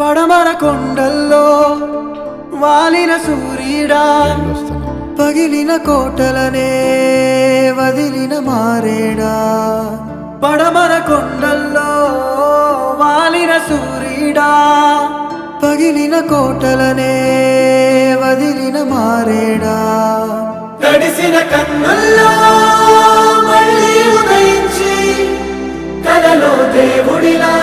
పడమర కొండల్లో వాలిన సూర్యుడా, పగిలిన కోటలనే వదిలిన మారేడా. పడమర కొండల్లో వాలిన సూర్యుడా, పగిలిన కోటలనే వదిలిన మారేడా. తడిసిన కన్నుల్లో మళ్ళీ ఉదయించి కలలో దేవుడిలా